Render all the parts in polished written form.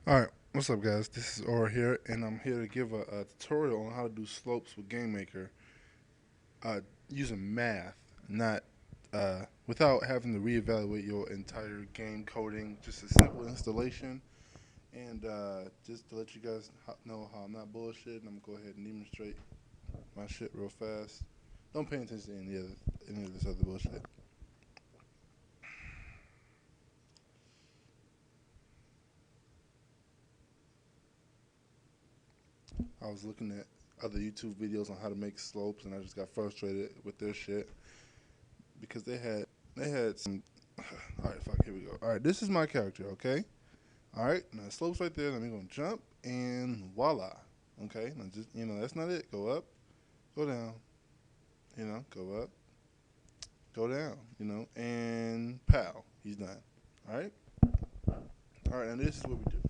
Alright, what's up guys? This is Aura here, and I'm here to give a tutorial on how to do slopes with GameMaker using math, not without having to reevaluate your entire game coding. Just a simple installation, and just to let you guys know how I'm not bullshit, I'm gonna go ahead and demonstrate my shit real fast. Don't pay attention to any of this other bullshit. I was looking at other YouTube videos on how to make slopes, and I just got frustrated with their shit because they had some. All right, fuck. Here we go. All right, this is my character. Okay. All right. Now the slope's right there. Then we're gonna jump, and voila. Okay. Now just that's not it. Go up, go down. Go up, go down. And pow, he's done. All right. All right. Now this is what we do.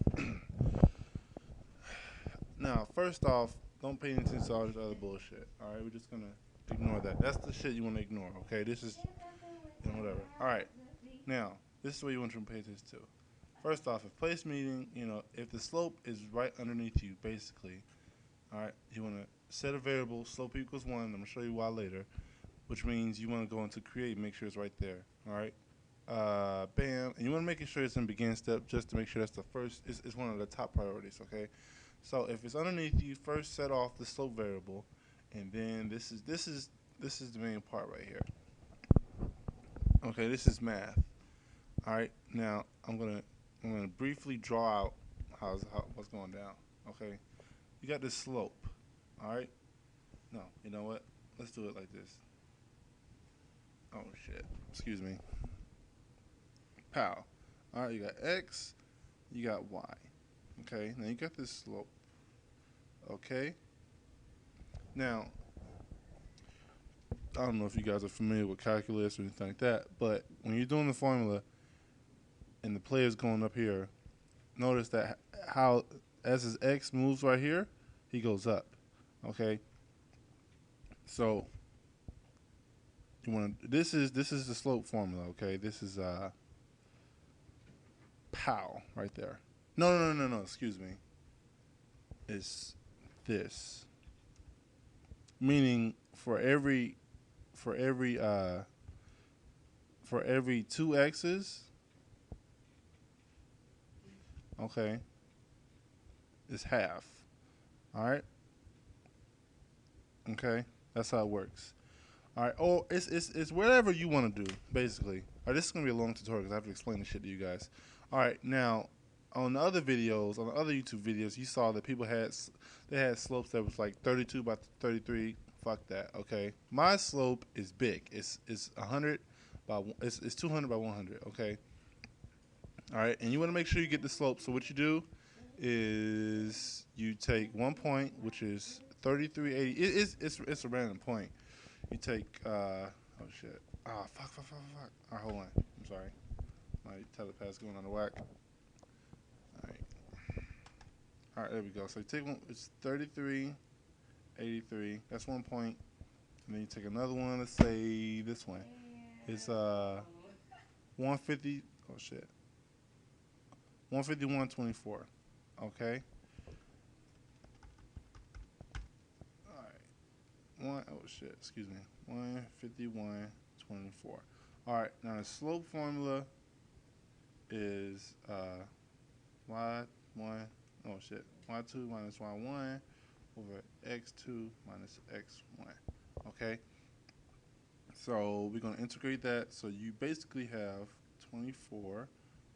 Now, first off, don't pay attention to all this other bullshit. All right. We're just gonna ignore that. That's the shit you want to ignore. Okay. This is whatever. All right. Now, this is what you want to pay attention to. First off, if place meeting, if the slope is right underneath you, basically, all right, you want to set a variable, slope equals 1. I'm going to show you why later, which means you want to go into create, make sure it's right there, all right? Bam, and you want to make sure it's in begin step just to make sure that's the first, it's one of the top priorities, okay? So if it's underneath you, first set off the slope variable, and then this is the main part right here. Okay, this is math. All right, now I'm gonna briefly draw out what's going down. Okay, you got this slope. All right, no, you know what? Let's do it like this. Oh shit, excuse me. Pow. All right, you got x, you got y. Okay, now you got this slope. Okay, now I don't know if you guys are familiar with calculus or anything like that, but when you're doing the formula and the player's going up here, notice that how as his x moves right here, he goes up. Okay, so you want to. This is the slope formula. Okay, this is pow right there. No. Excuse me. It's this. Meaning for every two x's, okay, it's half. All right. Okay, that's how it works. All right. Oh, it's whatever you want to do, basically. All right, this is gonna be a long tutorial because I have to explain this shit to you guys. All right, now on the other videos, on the other YouTube videos, you saw that people had slopes that was like 32 by 33. Fuck that. Okay, my slope is big. It's 100 by it's 200 by 100. Okay. All right, and you want to make sure you get the slope. So what you do is you take 1 point, which is 3380. It's a random point. You take oh shit. Fuck. Alright, hold on. I'm sorry. My telepath's going on the whack. Alright. Alright, there we go. So you take one, it's 3383. That's 1 point. And then you take another one, let's say this one. It's 150 oh shit. 151.24. Okay? Alright. Oh shit, excuse me. 151.24. Alright, now the slope formula is y1 y2 minus y1 over x2 minus x1. Okay, so we're going to integrate that. So you basically have 24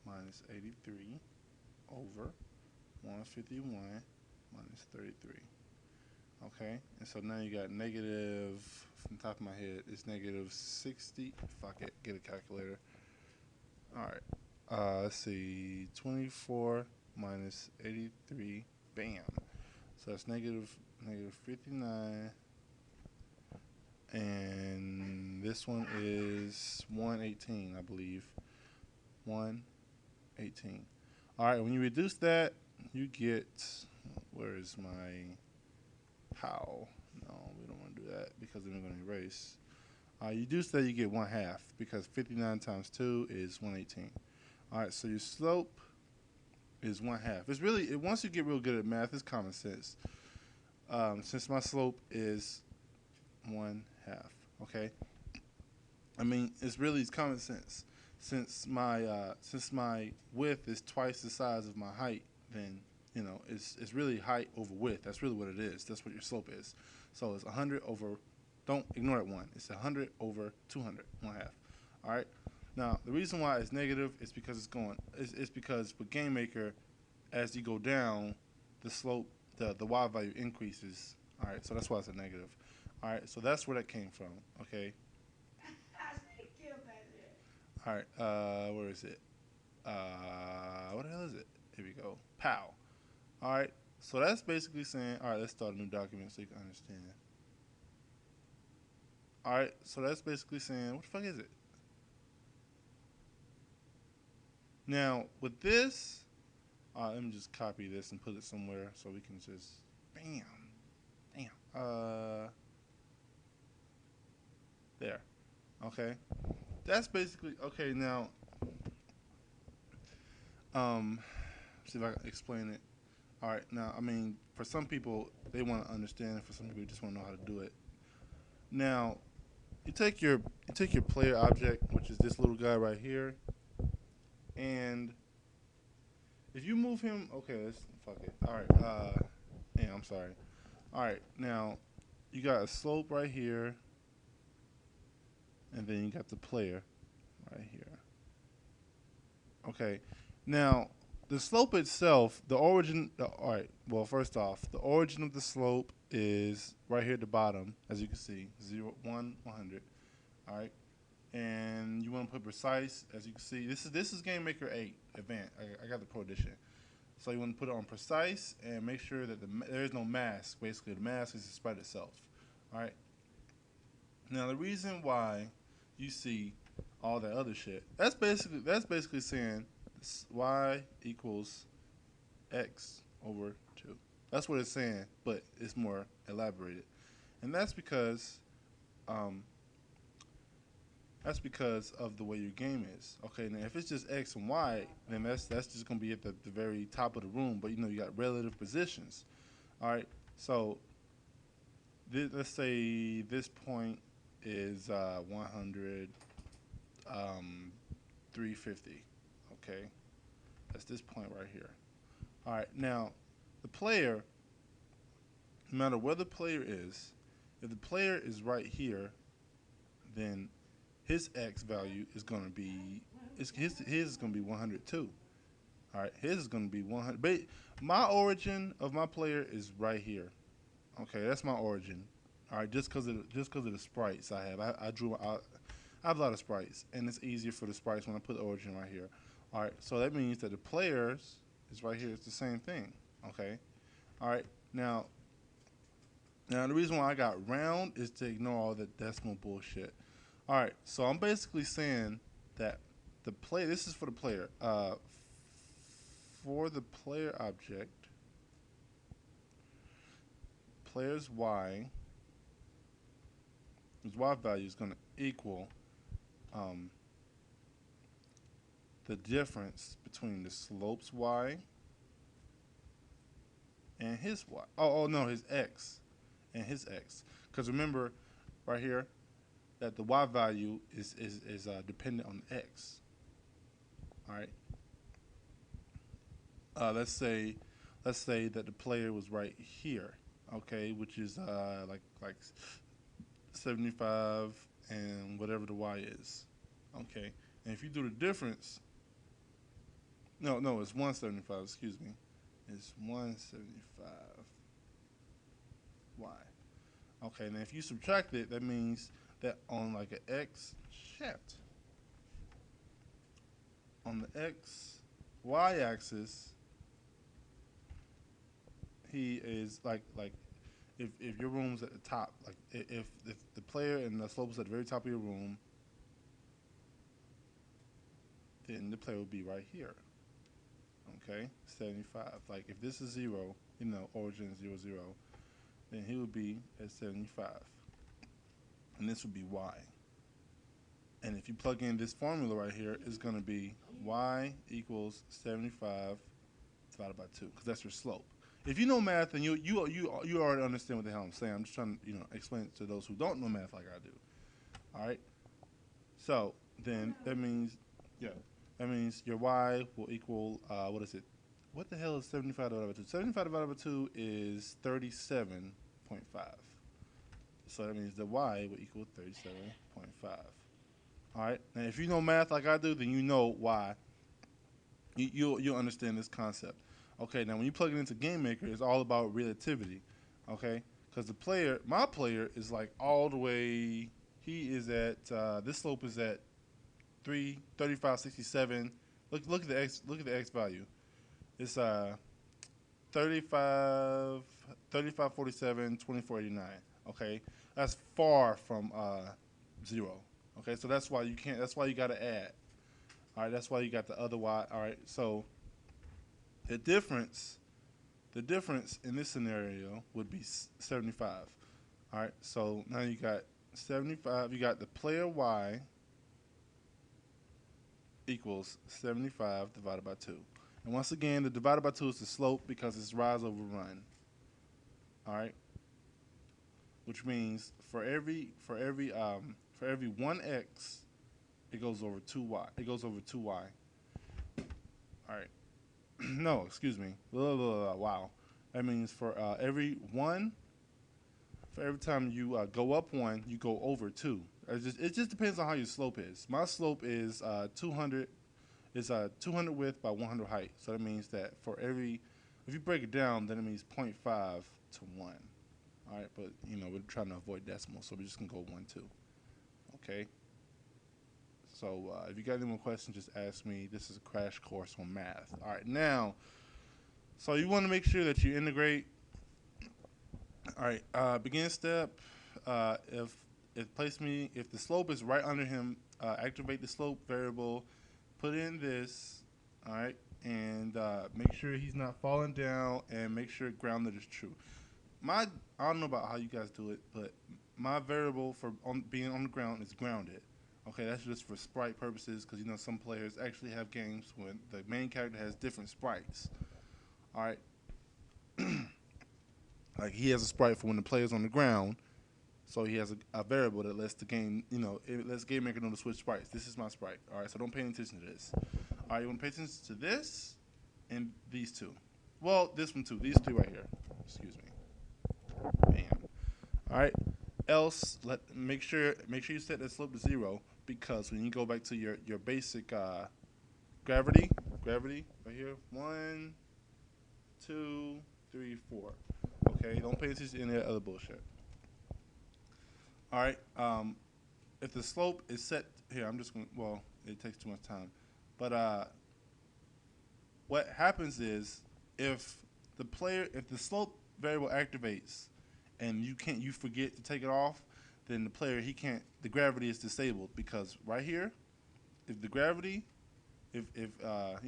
minus 83 over 151 minus 33. Okay, and so now you got negative, from the top of my head, it's negative 60. Fuck it, get a calculator. All right. Let's see. 24 minus 83. Bam. So that's negative 59. And this one is 118, I believe. 118. All right. When you reduce that, you get. Where is my. How? No, we don't want to do that because then we're going to erase. You reduce that, you get 1/2 because 59 times 2 is 118. All right, so your slope is 1/2. It's really once you get real good at math, it's common sense. Since my slope is 1/2, okay. I mean, it's common sense. Since my width is twice the size of my height, then it's really height over width. That's really what it is. That's what your slope is. So it's 100 over. Don't ignore that one. It's 100 over 200, 1/2. All right. Now the reason why it's negative is because it's because with GameMaker, as you go down, the slope, the y value increases. All right. So that's why it's a negative. All right. So that's where that came from. Okay. All right, where is it? What the hell is it? Here we go. Pow. All right, so that's basically saying, all right, let's start a new document so you can understand. All right, so that's basically saying, what the fuck is it? Now, with this, let me just copy this and put it somewhere so we can just, bam, there. Okay, that's basically, okay, now, see if I can explain it. All right, now, I mean, for some people, they want to understand. For some people, just want to know how to do it. Now, you take your player object, which is this little guy right here, and if you move him, okay, let's fuck it. All right, yeah, I'm sorry. All right, now you got a slope right here, and then you got the player right here. Okay, now the slope itself, the origin. All right, well, first off, the origin of the slope is right here at the bottom, as you can see, 0, 1, 100. All right, and you want to put precise, as you can see. This is GameMaker 8 Advanced. I got the Pro Edition. So you want to put it on precise and make sure that there is no mask. Basically, the mask is the sprite itself. All right. Now the reason why you see all that other shit, that's basically saying y equals x over 2. That's what it's saying, but it's more elaborated, and um, that's because of the way your game is. Okay, now if it's just X and Y, then that's just gonna be at the very top of the room. But you got relative positions. All right, so let's say this point is 100, 350. Okay, that's this point right here. All right, now the player, no matter where the player is, if the player is right here, then his X value is going to be his is going to be 102. All right, his is going to be 100. But my origin of my player is right here. Okay, that's my origin. All right, just because of the sprites I have, I have a lot of sprites, and it's easier for the sprites when I put the origin right here. All right, so that means that the players is right here. It's the same thing. Okay. All right. Now the reason why I got round is to ignore all the decimal bullshit. All right, so I'm basically saying that this is for the player. For the player object, player's y, his y value is going to equal um, the difference between the slope's y and his y. Oh no, his x and his x. Because remember, right here, that the y value is dependent on x. All right. Let's say that the player was right here. Okay, which is like 75 and whatever the y is. Okay, and if you do the difference, no, it's 175. Excuse me, it's 175 y. Okay, now if you subtract it, that means that on like an x, shit, on the x y axis, he is like if your room's at the top, like if the player and the slope is at the very top of your room, then the player will be right here. Okay, 75. Like if this is 0, origin 0 0, then he would be at 75, and this would be y. And if you plug in this formula right here, it's going to be y equals 75 divided by 2, because that's your slope. If you know math, then you already understand what the hell I'm saying. I'm just trying to explain it to those who don't know math like I do. All right. So then that means your y will equal what is it? What the hell is 75 divided by 2? 75 divided by 2 is 37.5. So that means the y will equal 37.5. All right. And if you know math like I do, then you know why. You'll understand this concept. Okay. Now when you plug it into Game Maker, it's all about relativity. Okay. Because my player is like all the way. He is at this slope is at 35.67. Look at the x value. It's 35, 35.47, 24.89. Okay, that's far from 0. Okay, so that's why you can't. That's why you got to add. All right, that's why you got the other y. All right, so the difference in this scenario would be 75. All right, so now you got 75. You got the player y equals 75 divided by 2. And once again, the divided by 2 is the slope because it's rise over run. All right, which means for every 1x, it goes over 2y. It goes over 2y. All right. No, excuse me. Wow. That means for every time you go up 1, you go over 2. It just depends on how your slope is. My slope is 200. It's 200 width by 100 height. So that means that if you break it down, then it means 0.5 to 1. All right, but we're trying to avoid decimals, so we're just gonna go 1, 2. Okay. So if you got any more questions, just ask me. This is a crash course on math. All right, now, so you want to make sure that you integrate. All right, begin step. If the slope is right under him, activate the slope variable. Put in this, all right, and make sure he's not falling down, and make sure grounded is true. I don't know about how you guys do it, but my variable for being on the ground is grounded. Okay, that's just for sprite purposes, because some players actually have games when the main character has different sprites. All right, like he has a sprite for when the player's on the ground. So he has a variable that lets the game, it lets Game Maker know to switch sprites. This is my sprite. All right, so don't pay any attention to this. All right, you want to pay attention to this and these two. Well, this one too. These three right here. Excuse me. Bam. All right. Else, make sure you set that slope to 0, because when you go back to your basic gravity right here. 1, 2, 3, 4. Okay, don't pay attention to any of that other bullshit. All right. If the slope is set here, I'm just going. Well, it takes too much time. But what happens is if the slope variable activates and you forget to take it off, then the player the gravity is disabled, because right here, if the gravity, if the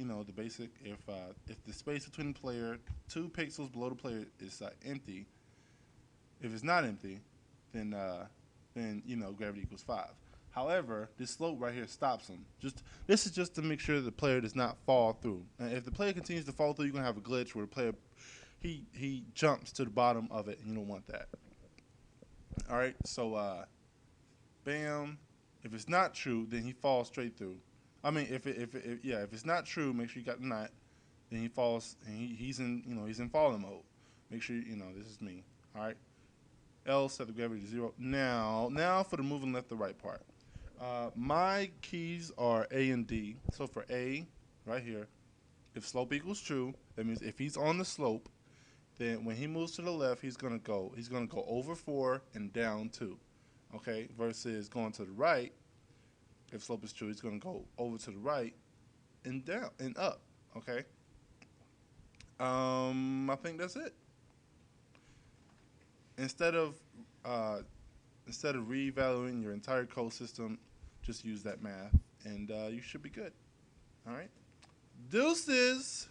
space between the player 2 pixels below the player is empty, if it's not empty, then gravity equals 5. However, this slope right here stops him. This is just to make sure the player does not fall through. And if the player continues to fall through, you're gonna have a glitch where the player he jumps to the bottom of it, and you don't want that. All right, so bam. If it's not true, then he falls straight through. I mean, if it's not true, make sure you got the knot. Then he falls, and he's in falling mode. Make sure this is me. All right. Else set the gravity to 0. Now for the moving left to right part. My keys are A and D. So for A, right here, if slope equals true, that means if he's on the slope, then when he moves to the left, he's gonna go over 4 and down 2. Okay, versus going to the right, if slope is true, he's gonna go over to the right and down and up. Okay. I think that's it. Instead of revaluing your entire code system, just use that math, and you should be good. All right. Deuces.